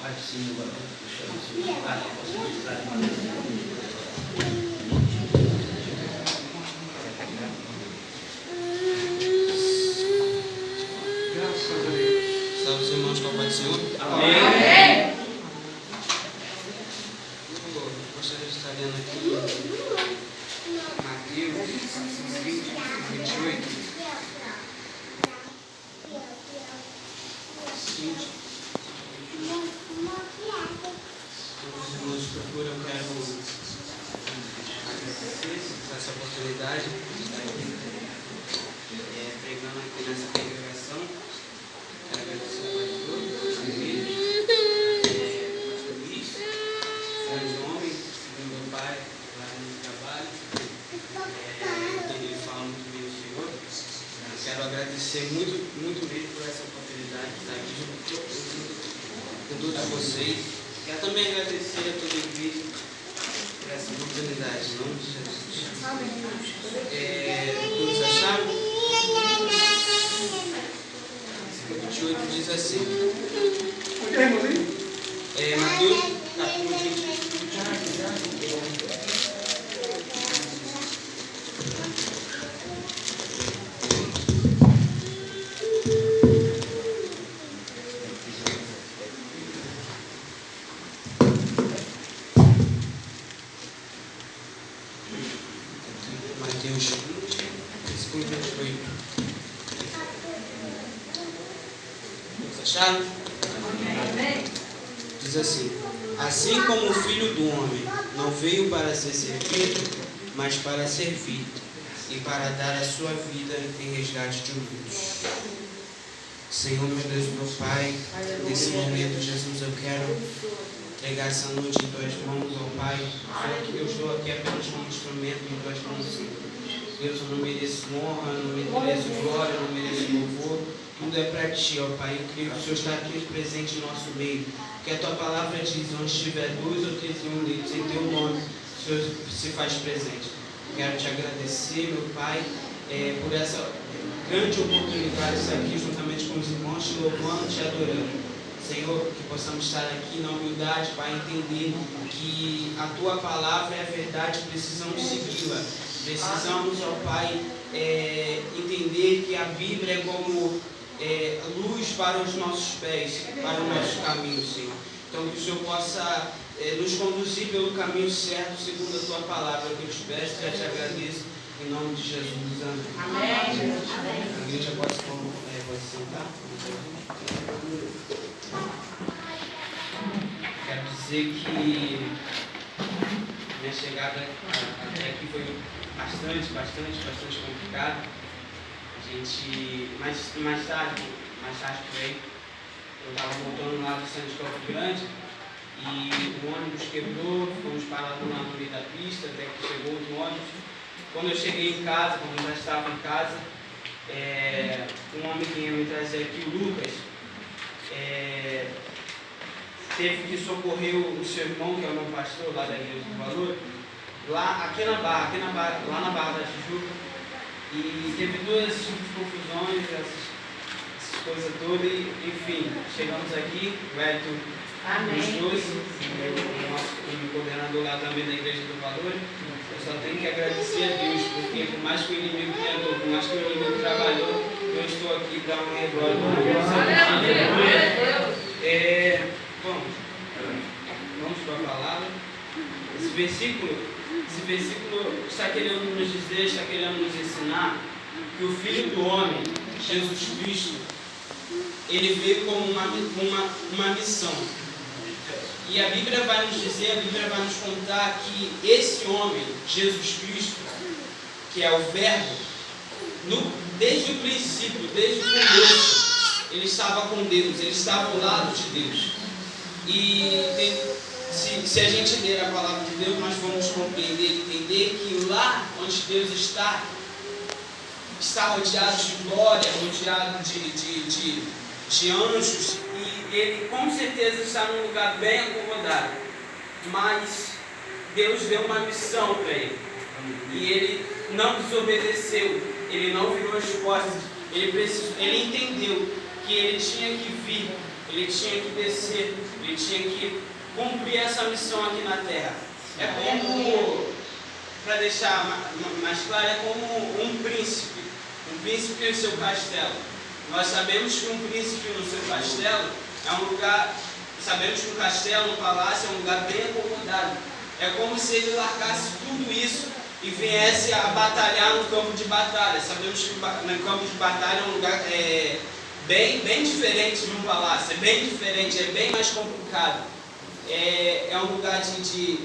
Sim, agora graças a Deus. Salve os irmãos com a paz do Senhor. Amém. Eu gostaria de estar lendo aqui Mateus 28. Os irmãos procuram, eu quero agradecer por essa oportunidade de estar aqui pregando aqui nessa congregação. Quero agradecer ao pastor, pastor Luiz, grande homem, segundo meu pai, lá no trabalho. Ele fala muito bem do Senhor. Eu quero agradecer muito mesmo por essa oportunidade de estar aqui com todos vocês. Quero também agradecer a toda a igreja por essa oportunidade, em nome de Jesus. Todos acharam? 28 diz assim. Mateus capítulo 28. Mateus 20, versículo 28. Todos acharam? Diz assim: assim como o Filho do Homem não veio para ser servido, mas para servir, e para dar a sua vida em resgate de muitos. Senhor, meu Deus, meu Pai, nesse momento, Jesus, eu quero entregar essa noite em tuas mãos, ó Pai. Eu estou aqui apenas como instrumento em tuas mãos, Senhor. Deus, eu não mereço honra, eu não mereço glória, eu não mereço louvor. Tudo é para ti, ó Pai. Incrível que o Senhor está aqui presente em nosso meio. Que a tua palavra diz: onde estiver 2 ou 3 unidos em teu nome, o Senhor se faz presente. Quero te agradecer, meu Pai, por essa grande oportunidade de estar aqui juntamente com os irmãos, te louvando, te adorando. Senhor, que possamos estar aqui na humildade para entender que a tua palavra é a verdade, precisamos segui-la. Precisamos, ó Pai, entender que a Bíblia é como luz para os nossos pés, para o nosso caminho, Senhor. Então, que o Senhor possa nos conduzir pelo caminho certo, segundo a tua palavra. Que eu te peço, já te agradeço, em nome de Jesus. Amém. A igreja pode sentar. Quero dizer que minha chegada até aqui foi bastante complicada. A gente, mais tarde por aí, eu estava voltando lá do centro de Campo Grande e o ônibus quebrou, fomos parados lá no meio da pista, até que chegou outro ônibus. Quando eu cheguei em casa, quando eu já estava em casa, um homem que ia me trazer aqui, o Lucas, teve que socorrer o seu irmão, que é o meu pastor lá da Igreja do Valor, lá na Barra da Tijuca, e teve todas essas confusões, essas coisas todas, e enfim, chegamos aqui, o Hélio nos trouxe, o nosso coordenador lá também da Igreja do Valor. Eu só tenho que agradecer a Deus, porque por mais que o inimigo tentou, por mais que o inimigo trabalhou, eu estou aqui para uma glória para vamos para a palavra. Esse versículo está querendo nos dizer, está querendo nos ensinar que o Filho do Homem, Jesus Cristo, ele veio como uma missão. E a Bíblia vai nos dizer, a Bíblia vai nos contar que esse homem, Jesus Cristo, que é o Verbo, desde o princípio, desde o começo, ele estava com Deus, ele estava ao lado de Deus. E se a gente ler a palavra de Deus, nós vamos compreender, entender que lá onde Deus está rodeado de glória, rodeado de anjos, e ele com certeza está num lugar bem acomodado. Mas Deus deu uma missão para ele, e ele não desobedeceu, ele não virou as costas, ele entendeu que ele tinha que vir, ele tinha que descer, ele tinha que cumprir essa missão aqui na terra. É como, para deixar mais claro, é como um príncipe e o seu castelo. Nós sabemos que um príncipe no seu castelo é um lugar, sabemos que um castelo, um palácio é um lugar bem acomodado. É como se ele largasse tudo isso e viesse a batalhar no campo de batalha. Sabemos que no campo de batalha é um lugar bem diferente de um palácio, é bem diferente, é bem mais complicado. É um lugar de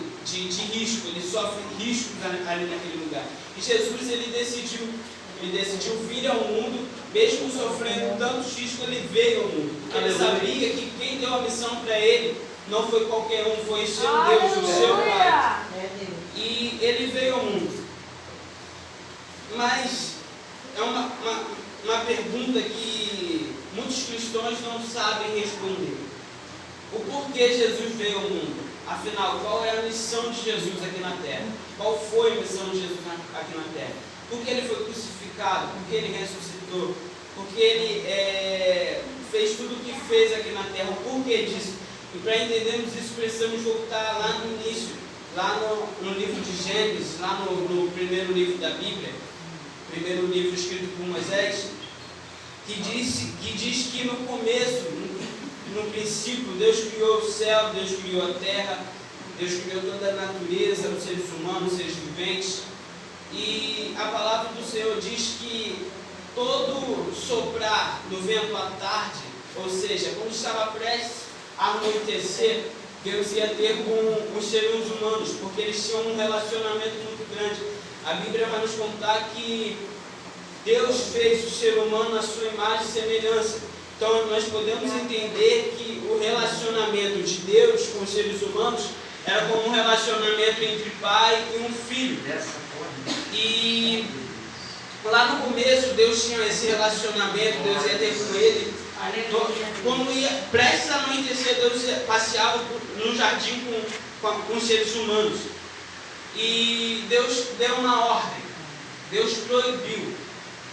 risco, ele sofre riscos ali naquele lugar. E Jesus, ele decidiu vir ao mundo, mesmo sofrendo tantos riscos, ele veio ao mundo. Porque ele sabia que quem deu a missão para ele não foi qualquer um, foi o seu Deus, o seu Pai. E ele veio ao mundo. Mas é uma pergunta que muitos cristãos não sabem responder. O porquê Jesus veio ao mundo? Afinal, qual é a missão de Jesus aqui na terra? Qual foi a missão de Jesus aqui na terra? Por que ele foi crucificado? Por que ele ressuscitou? Por que ele fez tudo o que fez aqui na terra? O porquê disso? E para entendermos isso, precisamos voltar lá no início, lá no livro de Gênesis, lá no primeiro livro da Bíblia, primeiro livro escrito por Moisés, que diz que no começo, no princípio, Deus criou o céu, Deus criou a terra, Deus criou toda a natureza, os seres humanos, os seres viventes. E a palavra do Senhor diz que todo soprar do vento à tarde, ou seja, quando estava prestes a anoitecer, Deus ia ter com os seres humanos, porque eles tinham um relacionamento muito grande. A Bíblia vai nos contar que Deus fez o ser humano à sua imagem e semelhança. Então nós podemos entender que o relacionamento de Deus com os seres humanos era como um relacionamento entre pai e um filho. E lá no começo Deus tinha esse relacionamento, Deus ia ter com ele. Quando ia prestes a anoitecer, Deus passeava no jardim com os seres humanos. E Deus deu uma ordem. Deus proibiu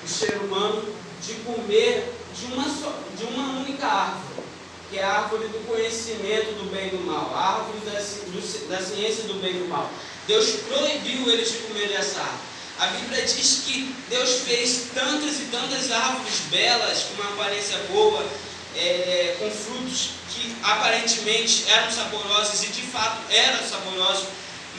o ser humano de comer de uma única árvore, que é a árvore do conhecimento do bem e do mal, a árvore da ciência do bem e do mal. Deus proibiu eles de comer dessa árvore. A Bíblia diz que Deus fez tantas e tantas árvores belas, com uma aparência boa, com frutos que aparentemente eram saborosos e de fato eram saborosos,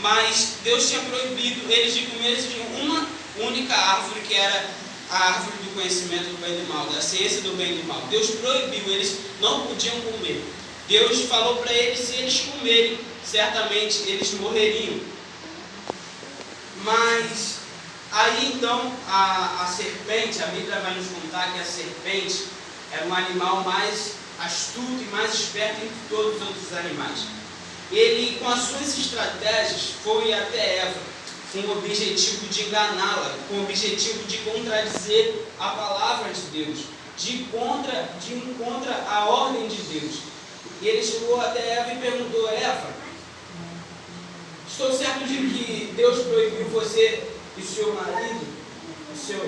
mas Deus tinha proibido eles de comer de uma única árvore, que era a árvore do conhecimento do bem e do mal, da ciência do bem e do mal. Deus proibiu, eles não podiam comer. Deus falou para eles, se eles comerem, certamente eles morreriam. Mas aí então a serpente, a Bíblia vai nos contar que a serpente era um animal mais astuto e mais esperto entre todos os outros animais. Ele, com as suas estratégias, foi até Eva, com o objetivo de enganá-la, com o objetivo de contradizer a palavra de Deus, de ir contra a ordem de Deus. E ele chegou até Eva e perguntou: Eva, estou certo de que Deus proibiu você e seu marido, o seu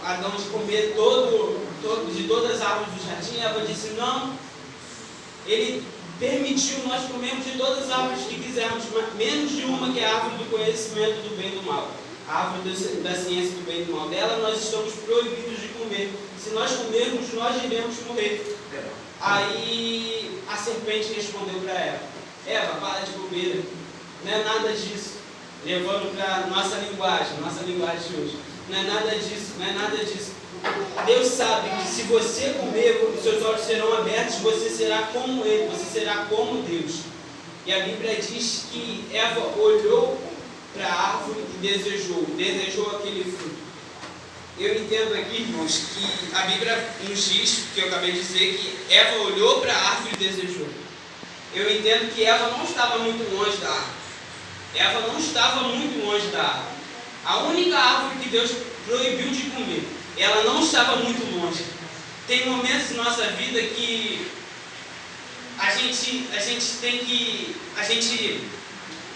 Adão, de comer de todas as árvores do jardim? Eva disse: não, ele permitiu nós comermos de todas as árvores que quisermos, menos de uma, que é a árvore do conhecimento do bem e do mal, a árvore da ciência do bem e do mal. Dela nós estamos proibidos de comer. Se nós comermos, nós iremos morrer. Aí a serpente respondeu para Eva: Eva, para de bobeira, não é nada disso. Levando para nossa linguagem de hoje, não é nada disso, não é nada disso. Deus sabe que se você comer, seus olhos serão abertos, você será como Ele, você será como Deus. E a Bíblia diz que Eva olhou para a árvore e desejou aquele fruto. Eu entendo aqui, irmãos, que a Bíblia nos diz, que eu acabei de dizer, que Eva olhou para a árvore e desejou. Eu entendo que Eva não estava muito longe da árvore. Eva não estava muito longe da árvore. A única árvore que Deus proibiu de comer, ela não estava muito longe. Tem momentos em nossa vida que a gente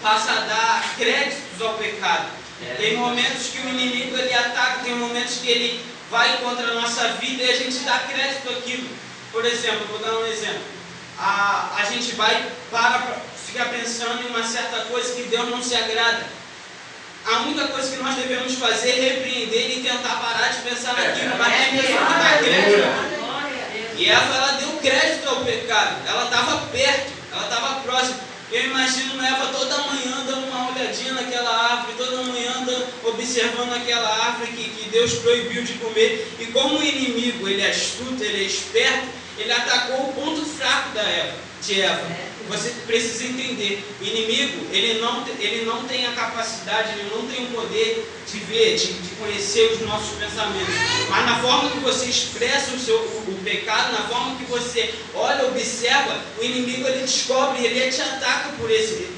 passa a dar créditos ao pecado. Tem momentos que o inimigo ele ataca, tem momentos que ele vai contra a nossa vida e a gente dá crédito àquilo. Por exemplo, vou dar um exemplo. a gente vai para ficar pensando em uma certa coisa que Deus não se agrada. A única coisa que nós devemos fazer é repreender e tentar parar de pensar naquilo, mas tem pessoa que dá crédito. E ela deu crédito ao pecado, ela estava perto, ela estava próxima. Eu imagino Eva toda manhã dando uma olhadinha naquela árvore, toda manhã observando aquela árvore que Deus proibiu de comer. E como o inimigo, ele é astuto, ele é esperto, ele atacou o ponto fraco de Eva. Você precisa entender, o inimigo, ele não tem a capacidade, ele não tem o poder de ver, de conhecer os nossos pensamentos. Mas na forma que você expressa o pecado, na forma que você olha, observa, o inimigo ele descobre, ele te ataca por esse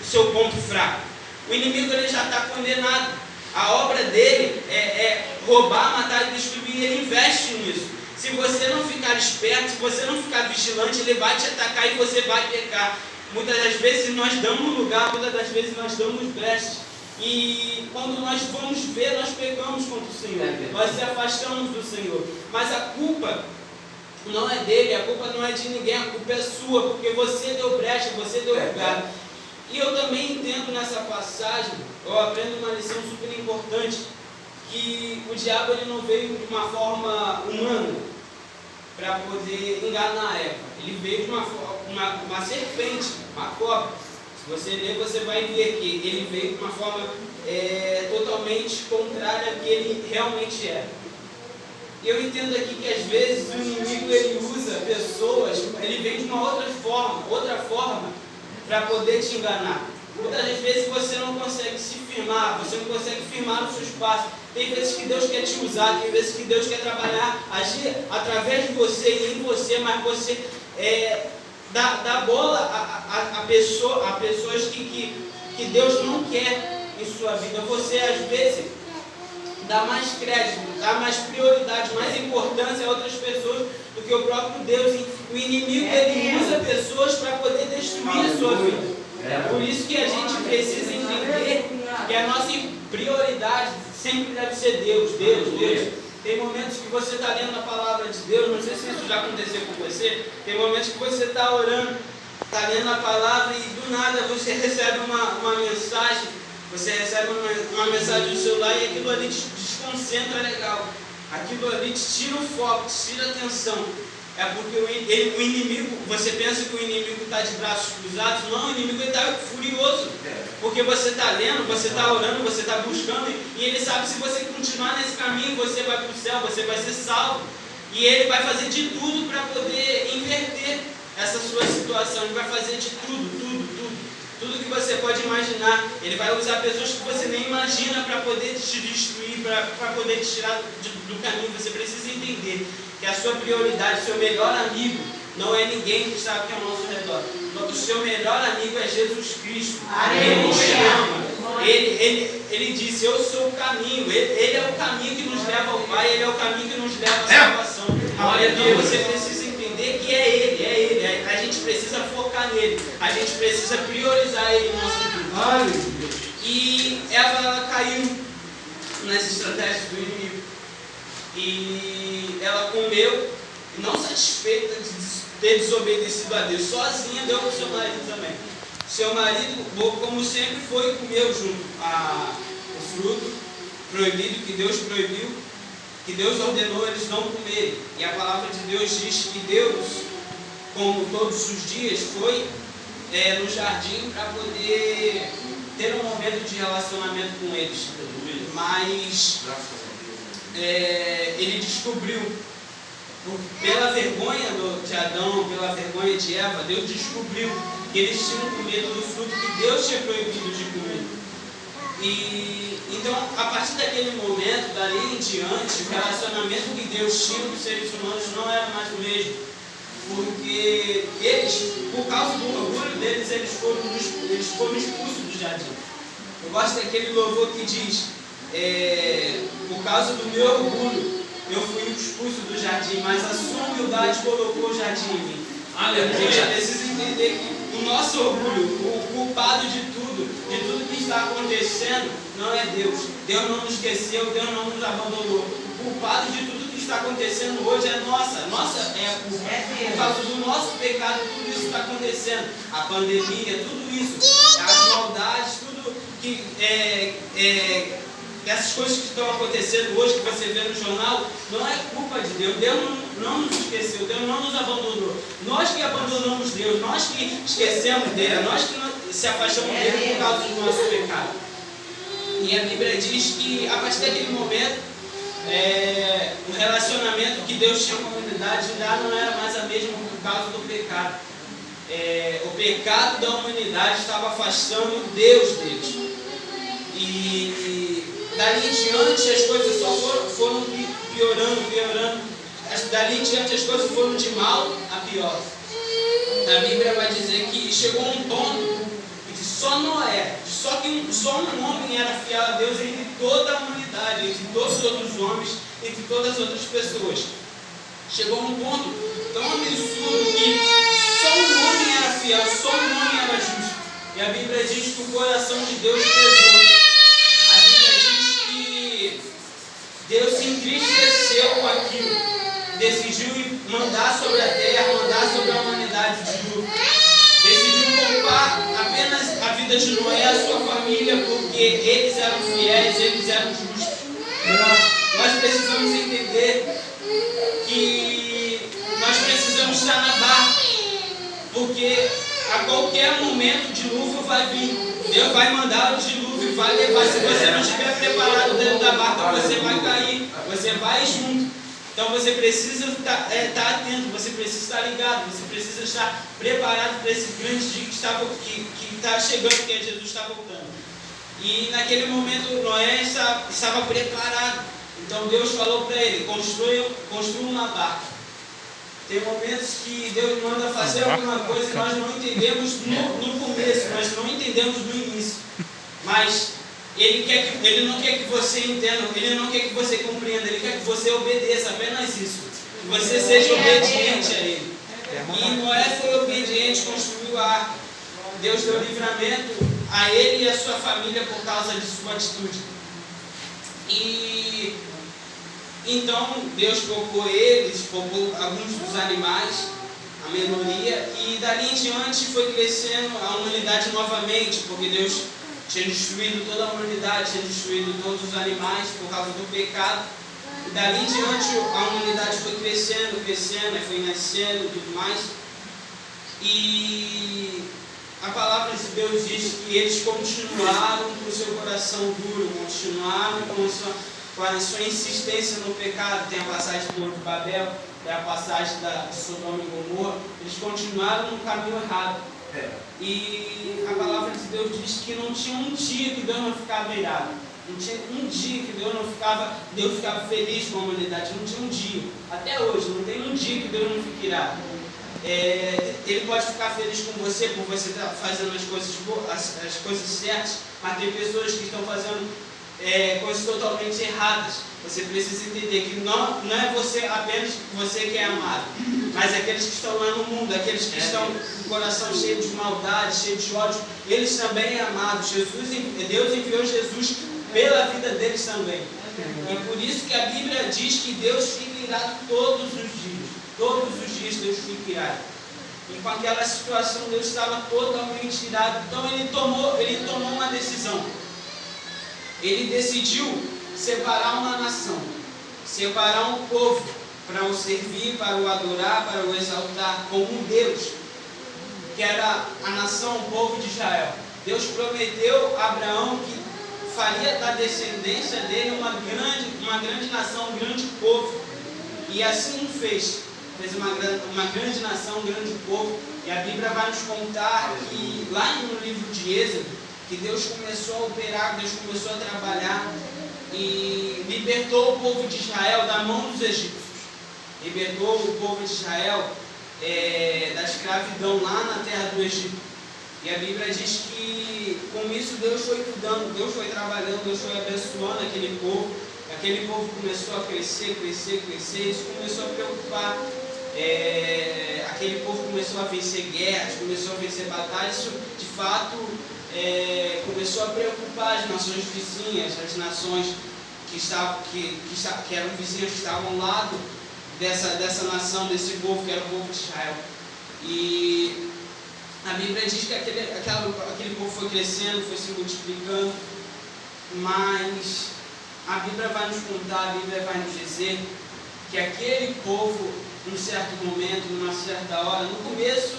seu ponto fraco. O inimigo ele já está condenado. A obra dele é roubar, matar e destruir, ele investe nisso. Se você não ficar esperto, se você não ficar vigilante, ele vai te atacar e você vai pecar. Muitas das vezes nós damos lugar, muitas das vezes nós damos brecha. E quando nós vamos ver, nós pecamos contra o Senhor. Nós se afastamos do Senhor. Mas a culpa não é dele, a culpa não é de ninguém, a culpa é sua, porque você deu brecha, você deu lugar. E eu também entendo nessa passagem, eu aprendo uma lição super importante, que o diabo ele não veio de uma forma humana para poder enganar Eva. Ele veio de uma serpente, uma cobra. Se você ler, você vai ver que ele veio de uma forma totalmente contrária ao que ele realmente era. E eu entendo aqui que às vezes o inimigo ele usa pessoas, ele vem de uma outra forma para poder te enganar. Muitas das vezes você não consegue se firmar, você não consegue firmar o seu espaço. Tem vezes que Deus quer te usar, tem vezes que Deus quer trabalhar, agir através de você e em você, mas você dá bola a pessoas que Deus não quer em sua vida. Você às vezes dá mais crédito, dá mais prioridade, mais importância a outras pessoas do que o próprio Deus. O inimigo ele usa pessoas para poder destruir a sua vida. Por isso que a gente precisa entender que a nossa prioridade sempre deve ser Deus. Tem momentos que você está lendo a palavra de Deus, não sei se isso já aconteceu com você, tem momentos que você está orando, está lendo a palavra e do nada você recebe uma mensagem, você recebe uma mensagem no celular e aquilo ali te desconcentra legal, aquilo ali te tira o foco, te tira a atenção. É porque o inimigo, você pensa que o inimigo está de braços cruzados, não, o inimigo está furioso, porque você está lendo, você está orando, você está buscando, e ele sabe que se você continuar nesse caminho, você vai para o céu, você vai ser salvo, e ele vai fazer de tudo para poder inverter essa sua situação, ele vai fazer de tudo que você pode imaginar. Ele vai usar pessoas que você nem imagina para poder te destruir, para poder te tirar do caminho. Você precisa entender que a sua prioridade, seu melhor amigo, não é ninguém que está aqui ao nosso redor. O seu melhor amigo é Jesus Cristo. Ele te ama. Ele disse, eu sou o caminho. Ele é o caminho que nos leva ao Pai. Ele é o caminho que nos leva à salvação. Então você precisa entender que é Ele. A gente precisa focar nele. A gente precisa priorizar Ele em nossa vida. E ela caiu nas estratégias do inimigo. E ela comeu, não satisfeita de ter desobedecido a Deus, sozinha deu para o seu marido também. Seu marido, como sempre, foi e comeu junto o fruto proibido, que Deus proibiu, que Deus ordenou eles não comerem. E a palavra de Deus diz que Deus, como todos os dias, foi no jardim para poder ter um momento de relacionamento com eles. Mas ele descobriu, pela vergonha de Adão, pela vergonha de Eva, Deus descobriu que eles tinham comido do fruto que Deus tinha proibido de comer. E então, a partir daquele momento, dali em diante, o relacionamento que Deus tinha com os seres humanos não era mais o mesmo, porque eles, por causa do orgulho deles, eles foram expulsos do jardim. Eu gosto daquele louvor que diz, por causa do meu orgulho, eu fui expulso do jardim, mas a sua humildade colocou o jardim em mim. A gente precisa entender que o nosso orgulho, o culpado de tudo que está acontecendo, não é Deus. Deus não nos esqueceu, Deus não nos abandonou. O culpado de tudo que está acontecendo hoje é nossa. Por causa do nosso pecado, tudo isso está acontecendo. A pandemia, tudo isso, as maldades, tudo que essas coisas que estão acontecendo hoje, que você vê no jornal, não é culpa de Deus. Deus não nos esqueceu, Deus não nos abandonou. Nós que abandonamos Deus, nós que esquecemos dele, nós que se afastamos dele por causa do nosso pecado. E a Bíblia diz que a partir daquele momento, o relacionamento que Deus tinha com a humanidade já não era mais a mesma por causa do pecado. O pecado da humanidade estava afastando Deus deles. E dali em diante as coisas só foram piorando. Dali em diante as coisas foram de mal a pior. A Bíblia vai dizer que chegou um ponto que só Noé, só um homem era fiel a Deus entre toda a humanidade, entre todos os outros homens, entre todas as outras pessoas. Chegou um ponto tão absurdo que só um homem era fiel, só um homem era justo. E a Bíblia diz que o coração de Deus pesou. A Bíblia diz que Deus se entristeceu com aquilo. Decidiu mandar sobre a terra, mandar sobre a humanidade de novo. Decidiu poupar apenas a vida de Noé e a sua família, porque eles eram fiéis, eles eram justos. Nós precisamos entender que nós precisamos estar na barca, porque a qualquer momento o dilúvio vai vir. Deus vai mandar o dilúvio, vai levar. Se você não estiver preparado dentro da barca, você vai cair, você vai junto. Então você precisa estar atento, você precisa estar ligado, você precisa estar preparado para esse grande dia que está chegando, que Jesus está voltando. E naquele momento Noé estava preparado. Então Deus falou para ele: construa uma barca. Tem momentos que Deus manda fazer alguma coisa e nós não entendemos no começo, nós não entendemos no início. Mas Ele não quer que você entenda, Ele não quer que você compreenda, Ele quer que você obedeça, apenas isso. Que você seja obediente a Ele. E Noé foi obediente, construiu a arca. Deus deu livramento a ele e a sua família por causa de sua atitude. E então Deus poupou eles, poupou alguns dos animais, a minoria, e dali em diante foi crescendo a humanidade novamente, porque Deus tinha destruído toda a humanidade, tinha destruído todos os animais por causa do pecado. E dali em diante a humanidade foi crescendo, foi nascendo e tudo mais. E a palavra de Deus diz que eles continuaram com o seu coração duro, continuaram com a sua insistência no pecado. Tem a passagem do Torre de Babel, tem a passagem de Sodoma e Gomorra. Eles continuaram no caminho errado. E a palavra de Deus diz que não tinha um dia que Deus não ficava irado. Não tinha um dia que Deus ficava feliz com a humanidade. Não tinha um dia. Até hoje, não tem um dia que Deus não fique irado. Ele pode ficar feliz com você por você estar fazendo as coisas certas, mas tem pessoas que estão fazendo coisas totalmente erradas. Você precisa entender que não é você apenas você que é amado, mas aqueles que estão lá no mundo, aqueles que estão com o coração cheio de maldade, cheio de ódio, eles também é amados. Deus enviou Jesus pela vida deles também. E por isso que a Bíblia diz que Deus fica irado todos os dias. Todos os dias Deus fica irado. E com aquela situação Deus estava totalmente irado. Então ele tomou uma decisão. Ele decidiu separar uma nação, separar um povo para o servir, para o adorar, para o exaltar como um Deus, que era a nação, o povo de Israel. Deus prometeu a Abraão que faria da descendência dele uma grande nação, um grande povo. E assim fez uma grande nação, um grande povo. E a Bíblia vai nos contar que lá no livro de Êxodo, que Deus começou a operar, Deus começou a trabalhar e libertou o povo de Israel da mão dos egípcios. Libertou o povo de Israel da escravidão lá na terra do Egito. E a Bíblia diz que com isso Deus foi cuidando, Deus foi trabalhando, Deus foi abençoando aquele povo. Aquele povo começou a crescer, isso começou a preocupar. Aquele povo começou a vencer guerras, começou a vencer batalhas. Isso de fato começou a preocupar as nações vizinhas, as nações que eram vizinhos que estavam ao lado dessa nação, desse povo, que era o povo de Israel. E a Bíblia diz que aquele povo foi crescendo, foi se multiplicando, mas a Bíblia vai nos contar, a Bíblia vai nos dizer que aquele povo, num certo momento, numa certa hora, no começo,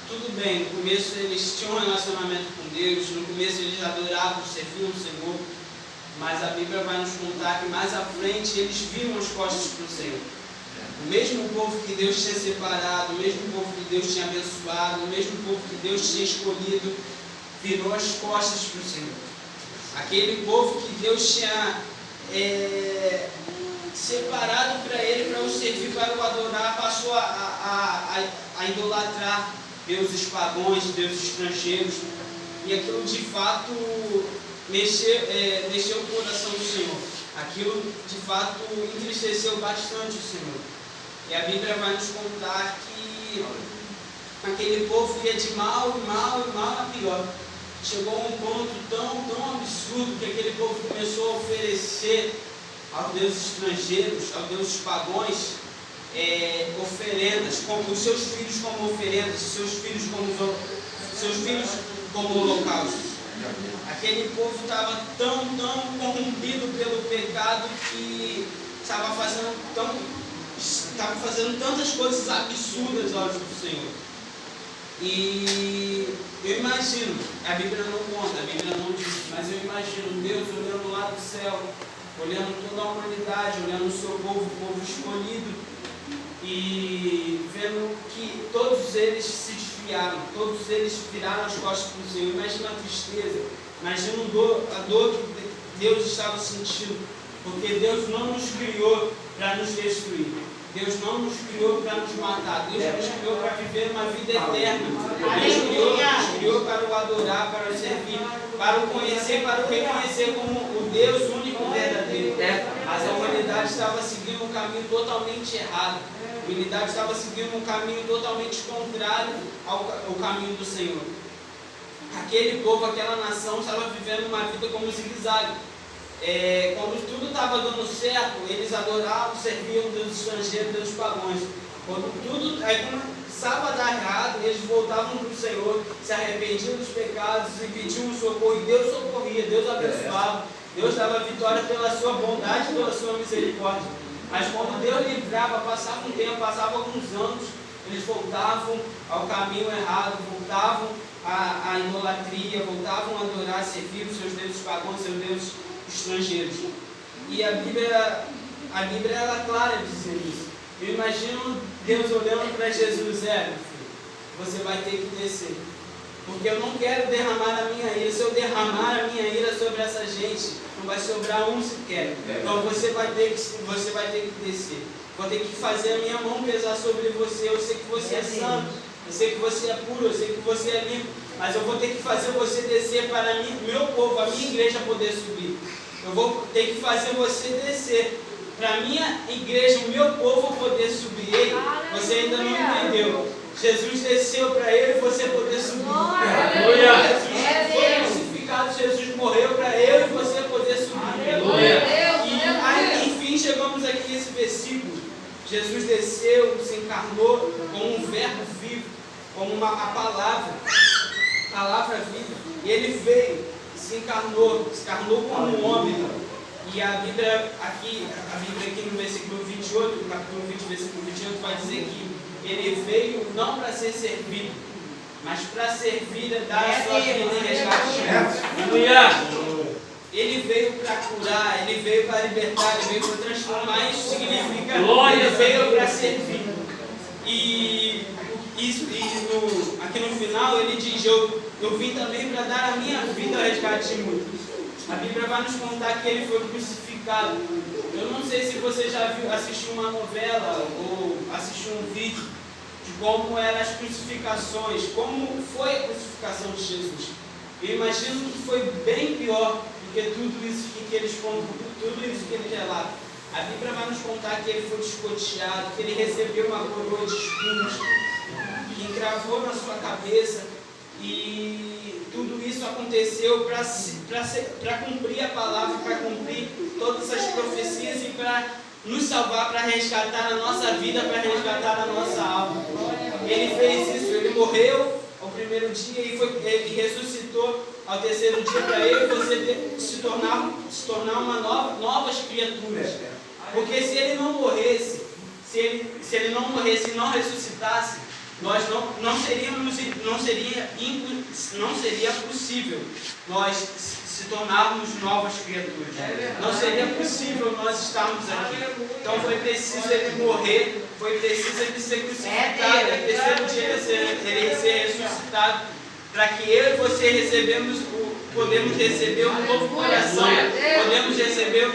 tudo bem, no começo eles tinham um relacionamento com Deus, no começo eles adoravam, serviam o Senhor, mas a Bíblia vai nos contar que mais à frente eles viram as costas para o Senhor. O mesmo povo que Deus tinha separado, o mesmo povo que Deus tinha abençoado, o mesmo povo que Deus tinha escolhido, virou as costas para o Senhor. Aquele povo que Deus tinha separado para ele, para o servir, para o adorar, passou a idolatrar deuses pagãos, deuses estrangeiros, e aquilo de fato mexeu o coração do Senhor. Aquilo de fato entristeceu bastante o Senhor. E a Bíblia vai nos contar que aquele povo ia de mal a pior. Chegou a um ponto tão absurdo que aquele povo começou a oferecer aos deuses estrangeiros, aos deuses pagãos, oferendas, como os seus filhos como oferendas, seus filhos como holocaustos. Aquele povo estava tão corrompido pelo pecado que estava fazendo tantas coisas absurdas aos olhos do Senhor. E eu imagino, a Bíblia não conta, a Bíblia não diz, mas eu imagino Deus olhando lá do céu, olhando toda a humanidade, olhando o seu povo, o povo escolhido, e vendo que todos eles se desviaram, todos eles viraram as costas para o Senhor. Imagina a tristeza, imagina a dor que Deus estava sentindo, porque Deus não nos criou para nos destruir. Deus não nos criou para nos matar. Deus nos criou para viver uma vida eterna. Deus nos criou para o adorar, para o servir, para o conhecer, para o reconhecer como o Deus único e verdadeiro. Mas a humanidade estava seguindo um caminho totalmente errado. A humanidade estava seguindo um caminho totalmente contrário ao caminho do Senhor. Aquele povo, aquela nação estava vivendo uma vida como zigue-zague. Quando tudo estava dando certo, eles adoravam, serviam Deus estrangeiro, Deus pagãos. Quando tudo começava a dar errado, eles voltavam para o Senhor, se arrependiam dos pecados e pediam socorro. E Deus socorria, Deus abençoava, Deus dava vitória pela sua bondade e pela sua misericórdia. Mas quando Deus livrava, passava um tempo, passava alguns anos, eles voltavam ao caminho errado, voltavam à idolatria, voltavam a adorar, servir os seus deuses pagãos, seus deuses estrangeiros. E a Bíblia ela é clara dizendo isso. Eu imagino Deus olhando para Jesus, meu filho, você vai ter que descer, porque eu não quero derramar a minha ira. Se eu derramar a minha ira sobre essa gente, não vai sobrar um sequer. Então você vai ter que descer. Vou ter que fazer a minha mão pesar sobre você. Eu sei que você é santo, eu sei que você é puro, eu sei que você é limpo, mas eu vou ter que fazer você descer para mim, meu povo, a minha igreja poder subir. Eu vou ter que fazer você descer para a minha igreja, o meu povo poder subir. Ei, você ainda não entendeu. Jesus desceu para ele e você poder subir. Jesus foi crucificado, Jesus morreu para eu e você poder subir. E aí, enfim, chegamos aqui nesse versículo. Jesus desceu, se encarnou como um verbo vivo, como a palavra viva. E ele veio, se encarnou como um homem. E a Bíblia aqui no versículo 28, no capítulo 20, versículo 28, vai dizer que ele veio não para ser servido, mas para servir e dar a sua vida em resgate. Ele veio para curar, ele veio para libertar, ele veio para transformar. Isso significa ele veio para servir. E aqui no final ele diz: eu vim também para dar a minha vida ao resgate de muitos. A Bíblia vai nos contar que ele foi crucificado. Eu não sei se você já assistiu uma novela ou assistiu um vídeo de como eram as crucificações, como foi a crucificação de Jesus. Eu imagino que foi bem pior do que tudo isso que eles contam, tudo isso que eles relatam. A Bíblia vai nos contar que ele foi descoteado, que ele recebeu uma coroa de espinhos, que encravou na sua cabeça, E tudo isso aconteceu para cumprir a palavra, para cumprir todas as profecias e para nos salvar, para resgatar a nossa vida, para resgatar a nossa alma. Ele fez isso, ele morreu ao primeiro dia e ele ressuscitou ao terceiro dia para eu e você se tornar novas criaturas. Porque se ele não morresse, se ele não morresse e não ressuscitasse, nós não seria possível nós se tornarmos novas criaturas. Não seria possível nós estarmos aqui. Então foi preciso ele morrer, foi preciso ele ser crucificado, no terceiro dia ele ser ressuscitado, para que eu e você podemos receber um novo coração, podemos receber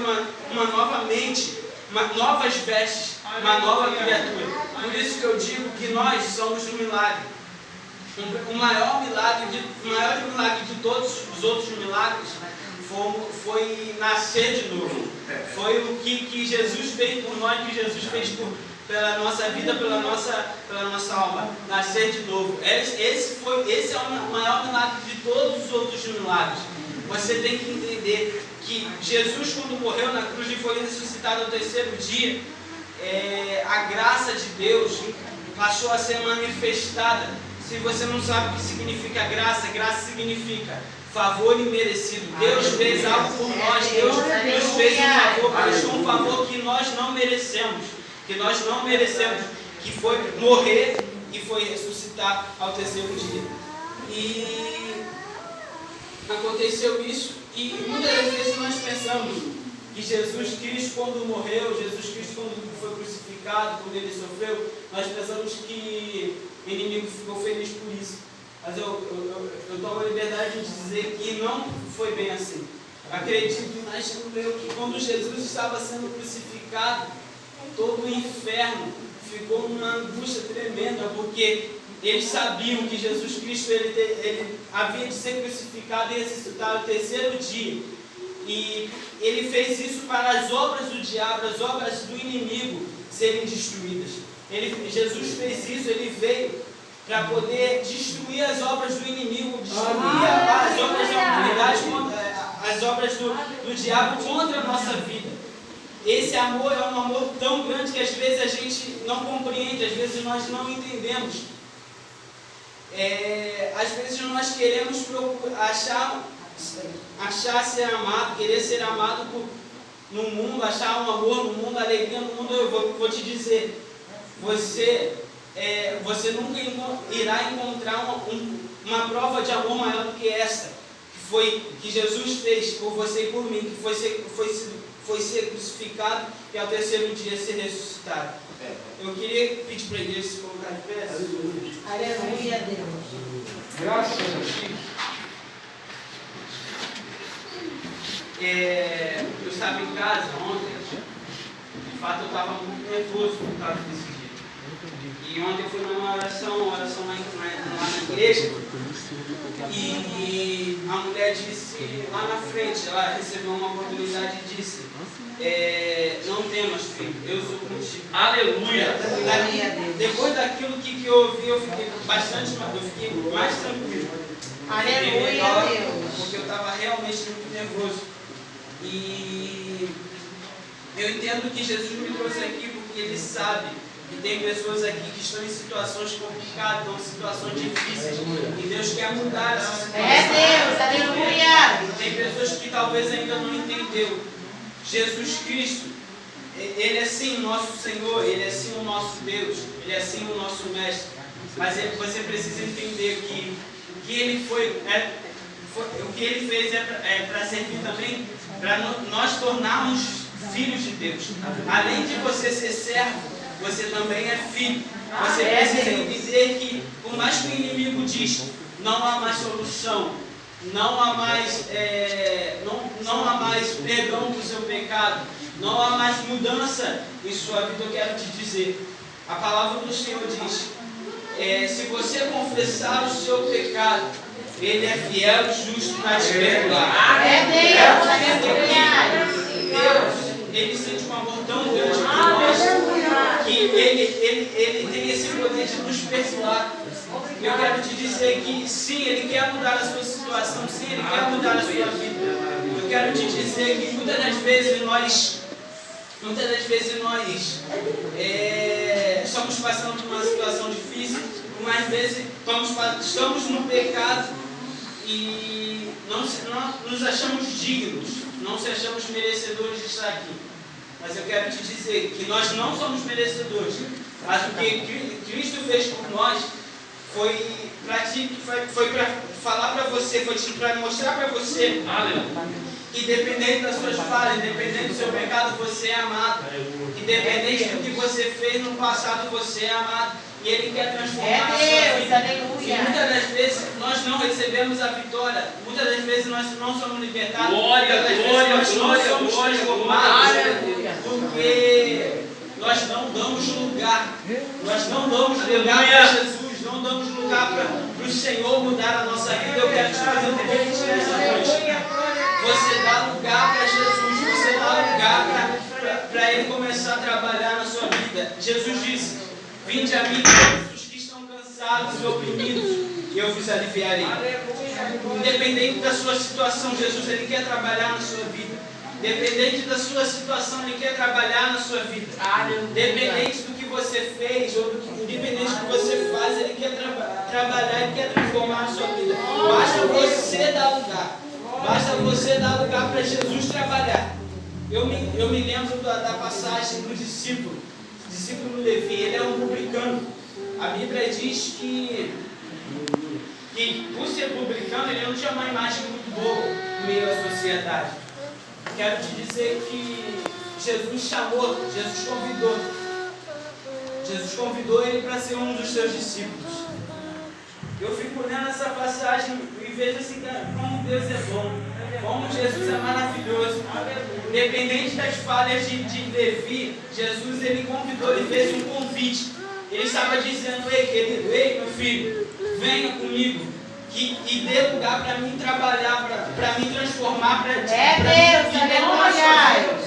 uma nova mente, novas vestes, uma nova criatura. Por isso que eu digo que nós somos um milagre. O maior milagre de todos os outros milagres foi nascer de novo. Foi o que Jesus fez por nós, que Jesus fez pela nossa vida, pela nossa alma. Nascer de novo. Esse é o maior milagre de todos os outros milagres. Você tem que entender que Jesus, quando morreu na cruz e foi ressuscitado ao terceiro dia, a graça de Deus passou a ser manifestada. Se você não sabe o que significa graça, graça significa favor imerecido. Deus fez algo por nós, Deus nos fez um favor, prestou um favor que nós não merecemos, que foi morrer e foi ressuscitar ao terceiro dia. E aconteceu isso, e muitas das vezes nós pensamos que Jesus Cristo, quando morreu, Jesus Cristo, quando foi crucificado, quando ele sofreu, nós pensamos que o inimigo ficou feliz por isso. Mas eu tomo a liberdade de dizer que não foi bem assim. Acredito, mas que quando Jesus estava sendo crucificado, todo o inferno ficou numa angústia tremenda, porque eles sabiam que Jesus Cristo ele havia de ser crucificado e ressuscitado no terceiro dia. E ele fez isso para as obras do diabo, as obras do inimigo serem destruídas. Jesus fez isso, ele veio para poder destruir as obras do inimigo, destruir as obras da humanidade, as obras do diabo contra a nossa vida. Esse amor é um amor tão grande que às vezes a gente não compreende, às vezes nós não entendemos. Às vezes nós queremos achar ser amado, querer ser amado no mundo, achar um amor no mundo, alegria no mundo. Eu vou te dizer, você nunca irá encontrar uma prova de amor maior do que essa, que Jesus fez por você e por mim, que foi ser crucificado e ao terceiro dia ser ressuscitado. Eu queria pedir para a igreja se colocar de pé. Aleluia, Deus. Graças a Deus. Eu estava em casa ontem, de fato eu estava muito nervoso por causa desse dia. E ontem eu fui numa oração lá na igreja, e a mulher disse lá na frente, ela recebeu uma oportunidade e disse: não temas, filho, eu sou contigo. Aleluia. Depois daquilo que eu ouvi, eu fiquei mais tranquilo. Aleluia, Deus. Porque eu estava realmente muito nervoso. E eu entendo que Jesus me trouxe aqui porque Ele sabe que tem pessoas aqui que estão em situações complicadas, estão em situações difíceis, e Deus quer mudar essas situações. Deus, aleluia. Tem pessoas que talvez ainda não entendeu. Jesus Cristo, Ele é sim o nosso Senhor, Ele é sim o nosso Deus, Ele é sim o nosso Mestre. Mas você precisa entender que o que Ele o que Ele fez é para servir também, para nós tornarmos filhos de Deus. Além de você ser servo, você também é filho. Você precisa entender que, por mais que o inimigo diz, não há mais solução, não há mais perdão do seu pecado, não há mais mudança em sua vida. Eu quero te dizer, a palavra do Senhor diz, se você confessar o seu pecado, Ele é fiel e justo para te perdoar. Deus, Ele sente um amor tão grande por nós, que Ele tem esse poder de nos perdoar. Eu quero te dizer que sim, Ele quer mudar a sua situação, sim, Ele quer mudar a sua vida. Eu quero te dizer que muitas das vezes nós estamos passando por uma situação difícil, muitas vezes estamos no pecado e não nos achamos dignos, não se achamos merecedores de estar aqui. Mas eu quero te dizer que nós não somos merecedores, mas o que Cristo fez por nós foi para falar para você, foi para mostrar para você que independente das suas falhas, independente do seu pecado, você é amado. Independente do que você fez no passado, você é amado. E Ele quer transformar a sua vida. Aleluia. E muitas das vezes nós não recebemos a vitória. Muitas das vezes nós não somos libertados. Glória, muitas das glória, vezes nós glória, não somos glória, transformados. glória. Porque nós não damos lugar. Nós não damos lugar para Jesus. Não damos lugar para o Senhor mudar a nossa vida. Eu quero te fazer um convite nessa noite. Você dá lugar para Jesus. Você dá lugar para Ele começar a trabalhar na sua vida. Jesus disse: vinde a mim todos os que estão cansados e oprimidos, e eu vos aliviarei. Independente da sua situação, Jesus Ele quer trabalhar na sua vida. Independente da sua situação, Ele quer trabalhar na sua vida. Independente do que você fez, ou independente do que você faz, Ele quer trabalhar, Ele quer transformar a sua vida. Basta você dar lugar. Basta você dar lugar para Jesus trabalhar. Eu me lembro da passagem do discípulo Levi. Ele é um publicano. A Bíblia diz que por ser publicano, ele não tinha uma imagem muito boa no meio da sociedade. Quero te dizer que Jesus convidou ele para ser um dos seus discípulos. Eu fico lendo essa passagem e vejo assim, como Deus é bom, como Jesus é maravilhoso. Independente das falhas de Levi, Jesus ele convidou, ele fez um convite. Ele estava dizendo: ei querido, ei meu filho, venha comigo e dê lugar para mim trabalhar, para mim transformar, para Deus, aleluia.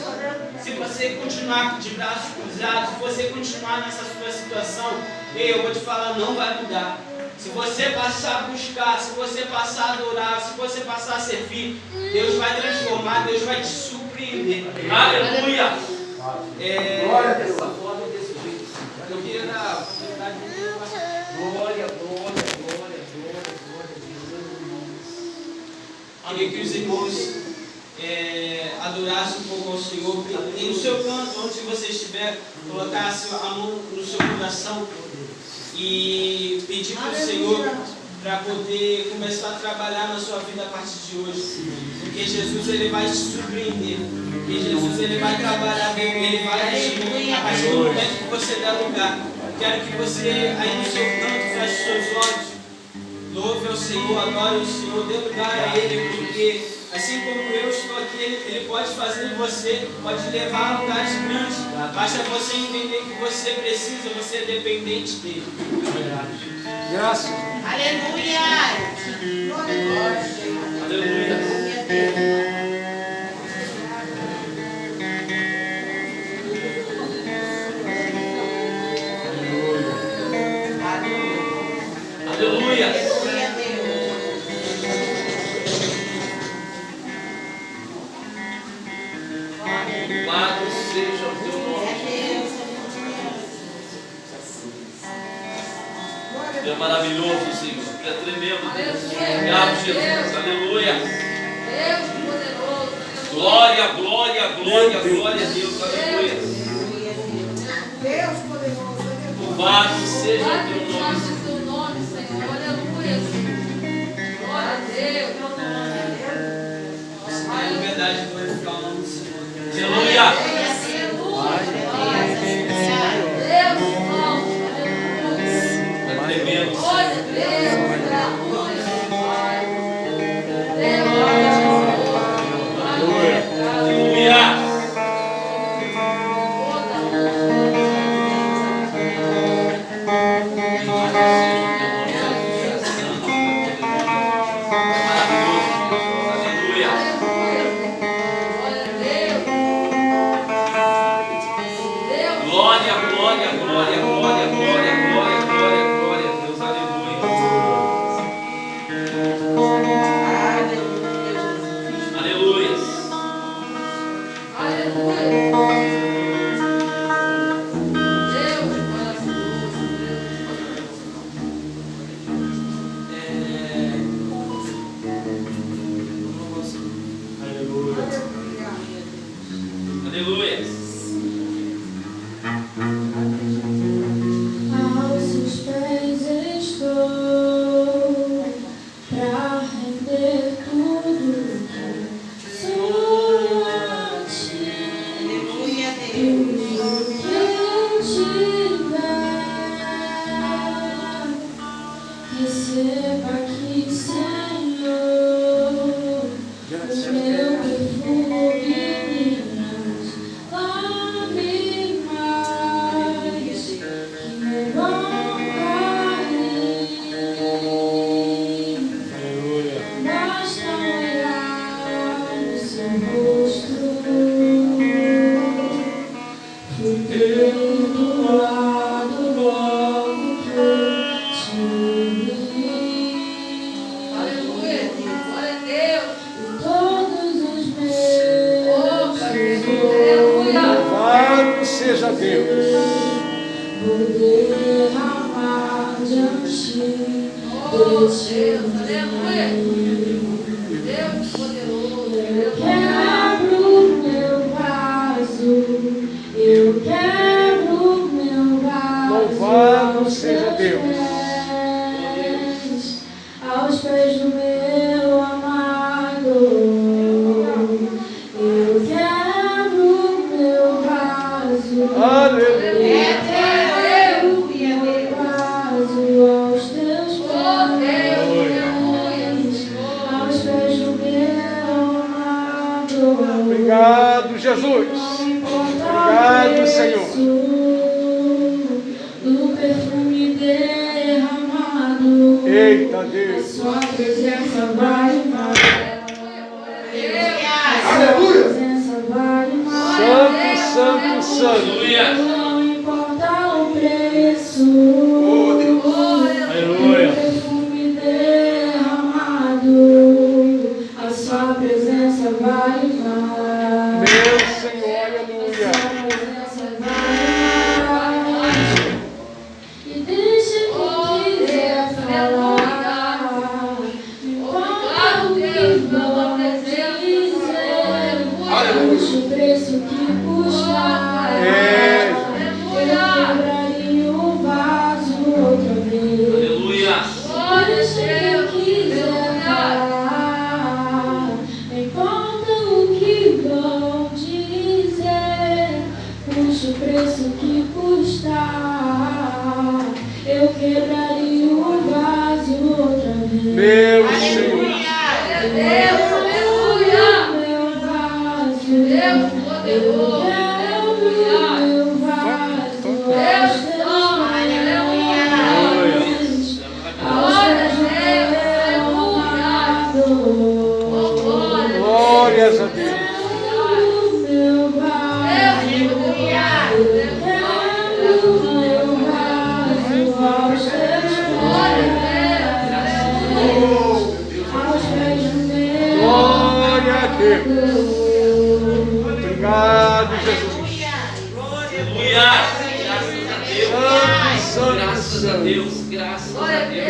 Se você continuar de braços cruzados, se você continuar nessa sua situação, eu vou te falar, não vai mudar. Se você passar a buscar, se você passar a adorar, se você passar a servir, Deus vai transformar, Deus vai te surpreender. Aleluia. Glória a Deus. Eu queria dar a oportunidade de Glória. queria que os irmãos adorassem um pouco ao Senhor. E no seu canto, onde você estiver, colocasse a mão no seu coração e pedir para o Senhor para poder começar a trabalhar na sua vida a partir de hoje. Porque Jesus ele vai te surpreender. Porque Jesus ele vai trabalhar, ele vai agir a partir do momento que você der lugar. Quero que você aí no seu canto feche seus olhos, louve ao Senhor, adore o Senhor, dê lugar a Ele, porque assim como eu estou aqui, Ele pode fazer em você, pode levar a lugares grandes. Basta você entender que você precisa, você é dependente dEle. Graças. Aleluia. Aleluia. Aleluia. Louvado seja o teu nome. Tu é maravilhoso, Senhor. Tu é tremendo, Deus. Obrigado, Jesus. Aleluia. Deus poderoso. Glória, glória, glória, glória a Deus. Aleluia. Deus poderoso. Louvado seja o teu nome. Glória ao teu nome, Senhor. Aleluia. Glória a Deus. Você tem a liberdade de glorificar o nome do Senhor. Aleluia. Deus, irmão. Aleluia. É tremendo. Glória a Deus. Aleluia. Deus, Aleluia. Glória, glória, glória, glória, glória, glória, glória, glória a Deus, aleluia. Receba aqui, Senhor, o meu perfume, minhas lágrimas, que melhor carinho. Basta olhar no seu rosto, fiquei do lado logo que te vi. Aleluia, glória a Deus. E todos os meus Aleluia. Louvado seja Deus. vou derramar diante Oh, de Deus, ti. aleluia. Deus poderoso. Eu Deus quebro meu vaso, eu quebro meu vaso. Louvado aos seja teus Deus. pés, aos pés do meu amado. Eu quebro meu vaso, Aleluia. eu quebro meu vaso aos teus Oh, Deus, pés, aleluia. aos pés do meu amado. Obrigado, Jesus. Obrigado, Senhor. Do perfume derramado, Eita a Deus. sua presença vai mais. A sua Aleluia. presença vai mais. Santo, santo, santo. Aleluia. Não importa o preço. Aleluia. Do perfume derramado, a sua presença vai mais. Meu Senhor, aleluia. E deixa quem quiser falar, importa o que vão dizer, puxa o preço que custar. É. Eu quebraria o vaso outra vez. Aleluia. Deixa quem quiser falar, importa o que vão dizer, puxa o preço que custar. Eu quebraria o vaso outra vez. Meu Senhor. Deus, aleluia. Meu vaso, Deus poderoso. eu quebro meu vaso aos teus pés, aos pés do meu amado. Glórias a Deus. Meu vaso, eu quebro meu vaso aos teus pés, aos pés do meu Glória a Deus. amado. Obrigado, Jesus. Aleluia. Graças a Deus. Santo, santo, Graças a santo. Deus. Graças a Deus.